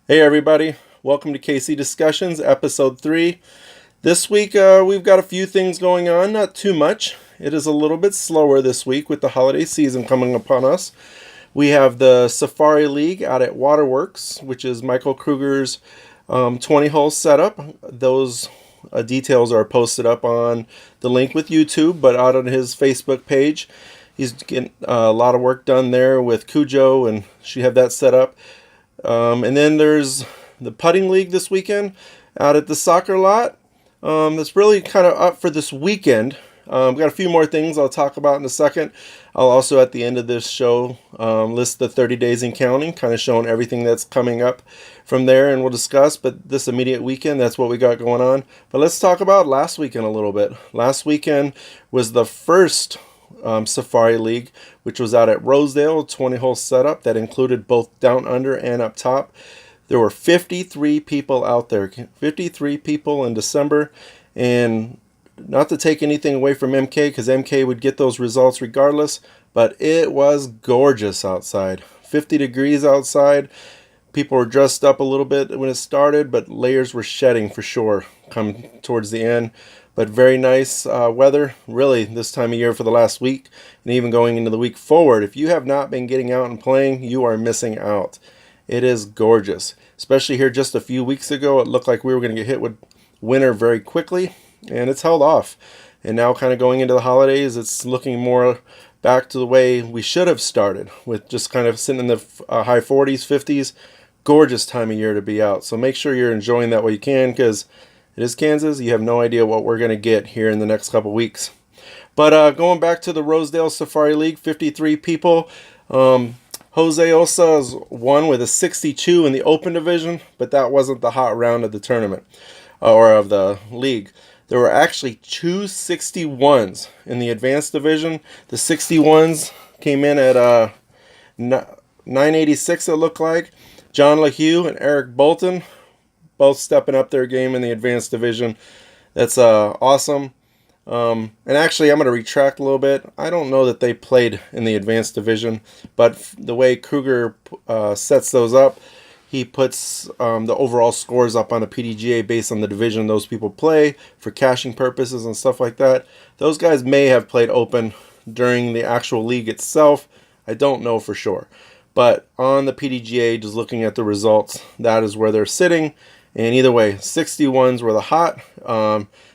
Hey everybody, welcome to KC Discussions, episode 3. This week we've got a few things going on, not too much. It is a little bit slower this week with the holiday season coming upon us. We have the Safari League out at Waterworks, which is Michael Kruger's 20-hole setup. Those details are posted up on the link with YouTube, but out on his Facebook page. He's getting a lot of work done there with Cujo, and she have that set up. And then there's the putting league this weekend out at the soccer lot. That's really kind of up for this weekend. We've got a few more things I'll talk about in a second. I'll also, at the end of this show, list the 30 days in counting, kind of showing everything that's coming up from there, and we'll discuss. But this immediate weekend, that's what we got going on. But let's talk about last weekend a little bit. Last weekend was the first Safari League, which was out at Rosedale, 20-hole setup that included both down under and up top. There were 53 people out there, 53 people in December, and not to take anything away from MK, because MK would get those results regardless, but it was gorgeous outside. 50 degrees outside. People were dressed up a little bit when it started, but layers were shedding for sure come towards the end. But very nice weather, really, this time of year for the last week, and even going into the week forward. If you have not been getting out and playing, you are missing out. It is gorgeous. Especially here just a few weeks ago, it looked like we were going to get hit with winter very quickly, and it's held off. And now kind of going into the holidays, it's looking more back to the way we should have started, with just kind of sitting in the high 40s, 50s. Gorgeous time of year to be out. So make sure you're enjoying that while you can, because it is Kansas. You have no idea what we're going to get here in the next couple weeks. But going back to the Rosedale Safari League, 53 people. Jose Osa's won with a 62 in the Open Division, but that wasn't the hot round of the tournament, or of the league. There were actually two 61s in the Advanced Division. The 61s came in at 986, it looked like. John LaHue and Eric Bolton both stepping up their game in the Advanced Division. That's awesome. And actually, I'm going to retract a little bit. I don't know that they played in the Advanced Division, but the way Kruger sets those up, he puts the overall scores up on the PDGA based on the division those people play for caching purposes and stuff like that. Those guys may have played Open during the actual league itself. I don't know for sure. But on the PDGA, just looking at the results, that is where they're sitting. And either way, 61s were the hot.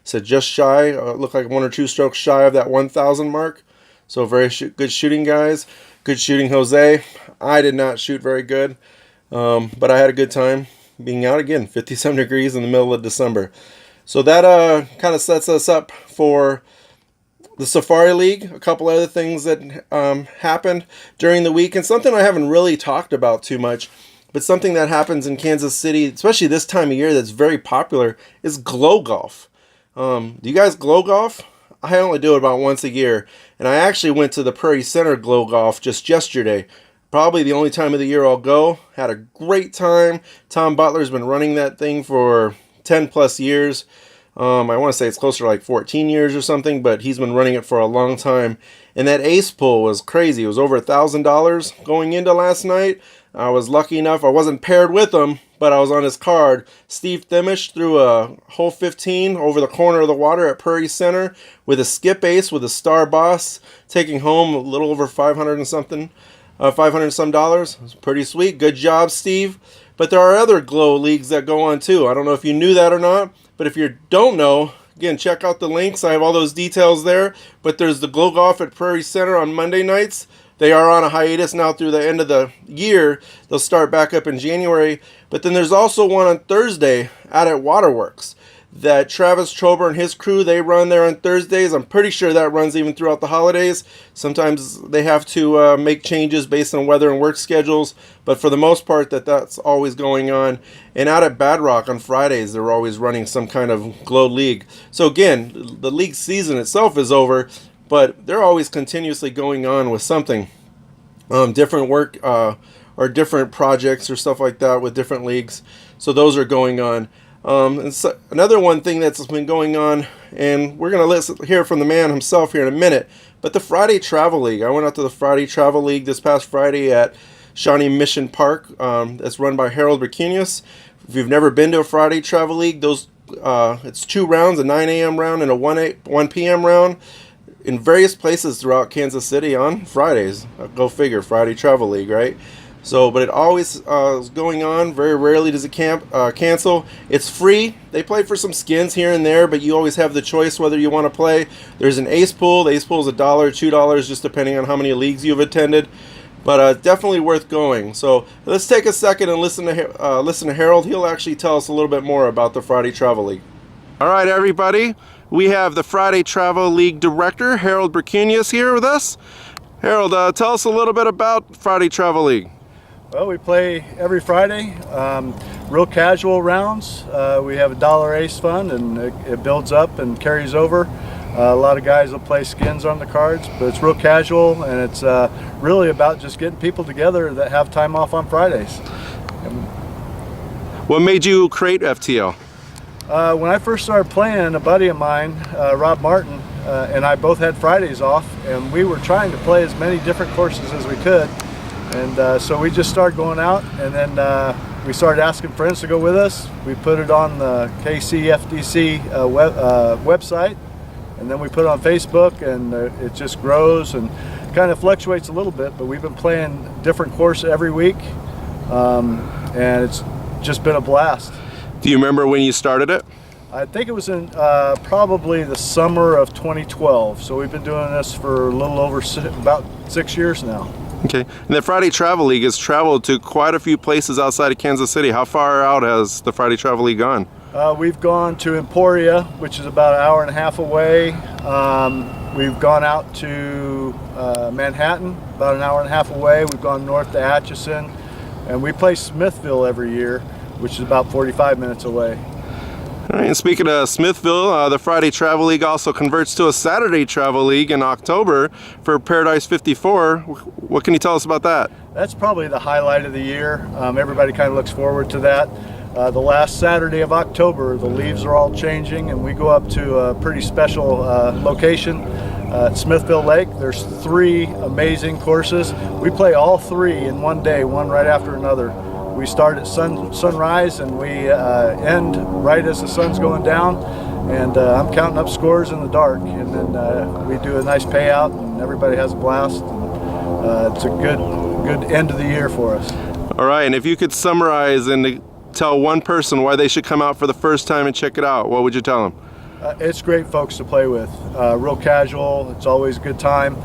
So just shy, looked like one or two strokes shy of that 1,000 mark. So very good shooting, guys. Good shooting, Jose. I did not shoot very good, but I had a good time being out again. 57 degrees in the middle of December. So that kind of sets us up for the Safari League. A couple other things that happened during the week, and something I haven't really talked about too much, but something that happens in Kansas City, especially this time of year, that's very popular, is glow golf. Do you guys glow golf? I only do it about once a year, and I actually went to the Prairie Center glow golf just yesterday. Probably the only time of the year I'll go. Had a great time. Tom Butler's been running that thing for 10 plus years. I want to say it's closer to like 14 years or something, but he's been running it for a long time. And that ace pull was crazy. It was over $1,000 going into last night. I was lucky enough. I wasn't paired with him, but I was on his card. Steve Thimish threw a hole 15 over the corner of the water at Prairie Center with a skip ace with a star boss, taking home a little over 500 and something, 500 and some dollars. It was pretty sweet. Good job, Steve. But there are other glow leagues that go on too. I don't know if you knew that or not, but if you don't know, again, check out the links. I have all those details there. But there's the glow golf at Prairie Center on Monday nights. They are on a hiatus now through the end of the year. They'll start back up in January. But then there's also one on Thursday out at Waterworks that Travis Trober and his crew, they run there on Thursdays. I'm pretty sure that runs even throughout the holidays. Sometimes they have to make changes based on weather and work schedules. But for the most part, that's always going on. And out at Bad Rock on Fridays, they're always running some kind of glow league. So again, the league season itself is over, but they're always continuously going on with something. Different work or different projects or stuff like that with different leagues. So those are going on. And so another one thing that's been going on, and we're going to hear from the man himself here in a minute, but the Friday Travel League. I went out to the Friday Travel League this past Friday at Shawnee Mission Park. That's run by Harold Bracunius. If you've never been to a Friday Travel League, it's 2 rounds, a 9 a.m. round and a 1 p.m. round, in various places throughout Kansas City on Fridays. Go figure, Friday Travel League, right? So, but it always is going on. Very rarely does it cancel. It's free. They play for some skins here and there, but you always have the choice whether you want to play. There's an ace pool. The ace pool is $1, $2, just depending on how many leagues you've attended. But definitely worth going. So let's take a second and listen to Harold. He'll actually tell us a little bit more about the Friday Travel League. All right, everybody. We have the Friday Travel League Director, Harold Bracunius, here with us. Harold, tell us a little bit about Friday Travel League. Well, we play every Friday, real casual rounds. We have a $1 ace fund, and it builds up and carries over. A lot of guys will play skins on the cards, but it's real casual, and it's really about just getting people together that have time off on Fridays. What made you create FTL? When I first started playing, a buddy of mine, Rob Martin, and I both had Fridays off, and we were trying to play as many different courses as we could. And so we just started going out, and then we started asking friends to go with us. We put it on the KCFDC website, and then we put it on Facebook, and it just grows and kind of fluctuates a little bit, but we've been playing different courses every week, and it's just been a blast. Do you remember when you started it? I think it was in probably the summer of 2012, so we've been doing this for a little over about 6 years now. Okay, and the Friday Travel League has traveled to quite a few places outside of Kansas City. How far out has the Friday Travel League gone? We've gone to Emporia, which is about an hour and a half away. We've gone out to Manhattan, about an hour and a half away. We've gone north to Atchison, and we play Smithville every year, which is about 45 minutes away. All right, and speaking of Smithville, the Friday Travel League also converts to a Saturday Travel League in October for Paradise 54. What can you tell us about that? That's probably the highlight of the year. Everybody kind of looks forward to that. The last Saturday of October, the leaves are all changing, and we go up to a pretty special location at Smithville Lake. There's 3 amazing courses. We play all 3 in one day, one right after another. We start at sunrise, and we end right as the sun's going down, and I'm counting up scores in the dark, and then we do a nice payout, and everybody has a blast. And, it's a good end of the year for us. All right, and if you could summarize and tell one person why they should come out for the first time and check it out, what would you tell them? It's great folks to play with, real casual. It's always a good time.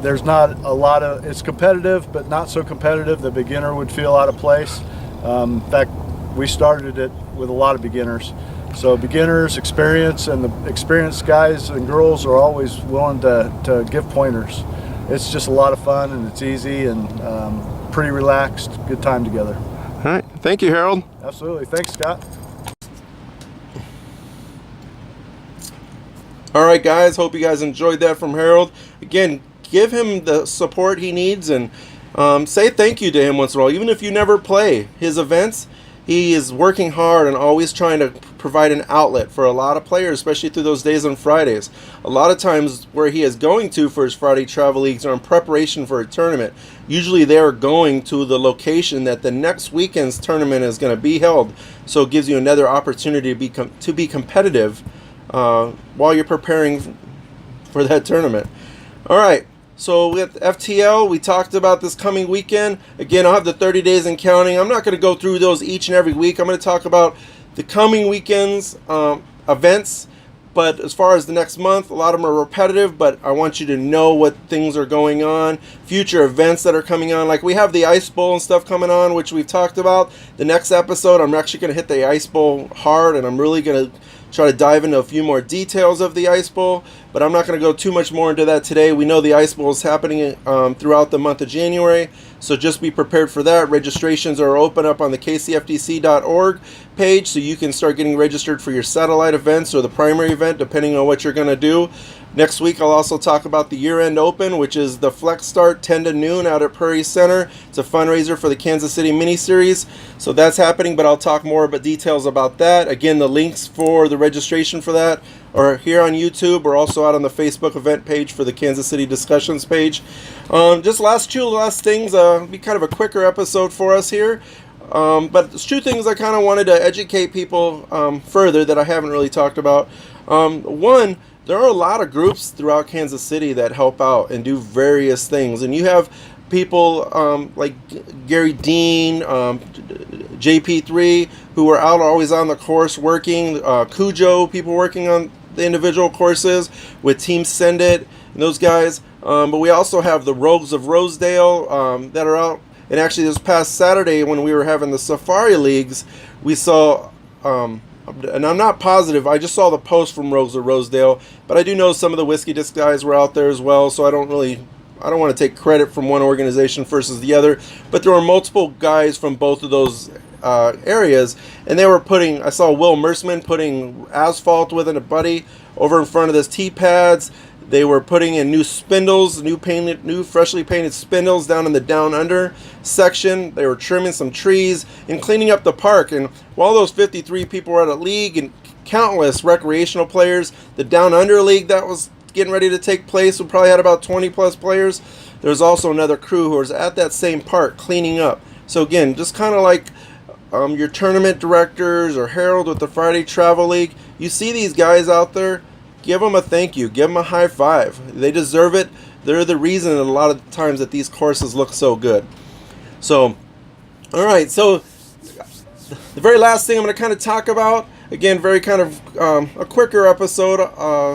There's not a lot of, it's competitive, but not so competitive the beginner would feel out of place. In fact, we started it with a lot of beginners. So beginners, experience, and the experienced guys and girls are always willing to give pointers. It's just a lot of fun, and it's easy, and pretty relaxed, good time together. All right, thank you, Harold. Absolutely, thanks, Scott. All right, guys, hope you guys enjoyed that from Harold. Again, give him the support he needs, and say thank you to him once in a while. Even if you never play his events, he is working hard and always trying to provide an outlet for a lot of players, especially through those days on Fridays. A lot of times where he is going to for his Friday Travel Leagues are in preparation for a tournament. Usually they're going to the location that the next weekend's tournament is going to be held, so it gives you another opportunity to be competitive while you're preparing for that tournament. All right, so with FTL, we talked about this coming weekend. Again, I'll have the 30 days and counting. I'm not going to go through those each and every week. I'm going to talk about the coming weekend's events. But as far as the next month, a lot of them are repetitive, but I want you to know what things are going on, future events that are coming on. Like we have the Ice Bowl and stuff coming on, which we've talked about. The next episode, I'm actually going to hit the Ice Bowl hard, and I'm really going to try to dive into a few more details of the Ice Bowl, but I'm not going to go too much more into that today. We know the Ice Bowl is happening throughout the month of January, so just be prepared for that. Registrations are open up on the kcfdc.org page, so you can start getting registered for your satellite events or the primary event, depending on what you're going to do. Next week, I'll also talk about the year-end open, which is the Flex Start 10 to noon out at Prairie Center. It's a fundraiser for the Kansas City miniseries. So that's happening, but I'll talk more about details about that. Again, the links for the registration for that are here on YouTube or also out on the Facebook event page for the Kansas City discussions page. Just last things, be kind of a quicker episode for us here. But there's two things I kind of wanted to educate people further that I haven't really talked about. One, there are a lot of groups throughout Kansas City that help out and do various things. And you have people like Gary Dean, JP3, who are out always on the course working, Cujo, people working on the individual courses with Team Send It and those guys. But we also have the Rogues of Rosedale that are out. And actually this past Saturday when we were having the Safari Leagues, we saw... and I'm not positive, I just saw the post from Rogues of Rosedale, but I do know some of the Whiskey Disc guys were out there as well, so I don't want to take credit from one organization versus the other, but there were multiple guys from both of those areas, and they were I saw Will Mersman putting asphalt with a buddy over in front of this T-pads. They were putting in new spindles, new freshly painted spindles down in the down under section. They were trimming some trees and cleaning up the park. And while those 53 people were at a league and countless recreational players, the down under league that was getting ready to take place, we probably had about 20 plus players. There was also another crew who was at that same park cleaning up. So again, just kind of like your tournament directors or Harold with the Friday Travel League, you see these guys out there, give them a thank you. Give them a high five. They deserve it. They're the reason a lot of times that these courses look so good. So, all right. So, the very last thing I'm going to kind of talk about, again, very kind of a quicker episode.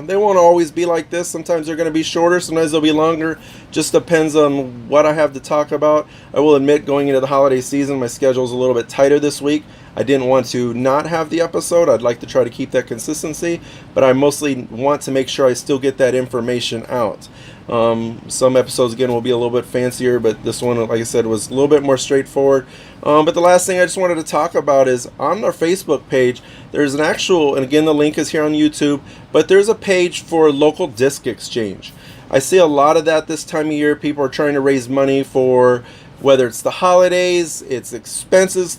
They won't always be like this. Sometimes they're going to be shorter. Sometimes they'll be longer. Just depends on what I have to talk about. I will admit, going into the holiday season, my schedule is a little bit tighter this week. I didn't want to not have the episode. I'd like to try to keep that consistency, but I mostly want to make sure I still get that information out. Some episodes, again, will be a little bit fancier, but this one, like I said, was a little bit more straightforward. But the last thing I just wanted to talk about is on our Facebook page, there's an actual, and again, the link is here on YouTube, but there's a page for local disc exchange. I see a lot of that this time of year. People are trying to raise money for whether it's the holidays, it's expenses,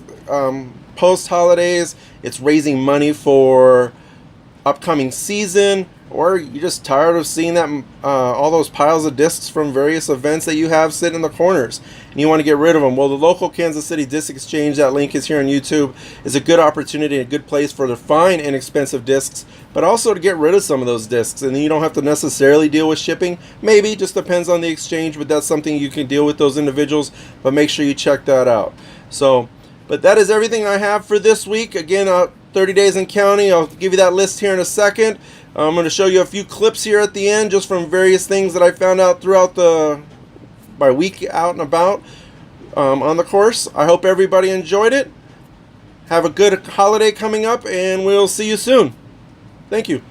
post-holidays, it's raising money for upcoming season, or you're just tired of seeing that all those piles of discs from various events that you have sitting in the corners and you want to get rid of them. Well, the local Kansas City Disc Exchange, that link is here on YouTube, is a good opportunity, a good place for to find inexpensive discs, but also to get rid of some of those discs. And then you don't have to necessarily deal with shipping. Maybe, just depends on the exchange, but that's something you can deal with those individuals. But make sure you check that out. So, but that is everything I have for this week. Again, 30 Days in County. I'll give you that list here in a second. I'm going to show you a few clips here at the end, just from various things that I found out throughout my week out and about on the course. I hope everybody enjoyed it. Have a good holiday coming up, and we'll see you soon. Thank you.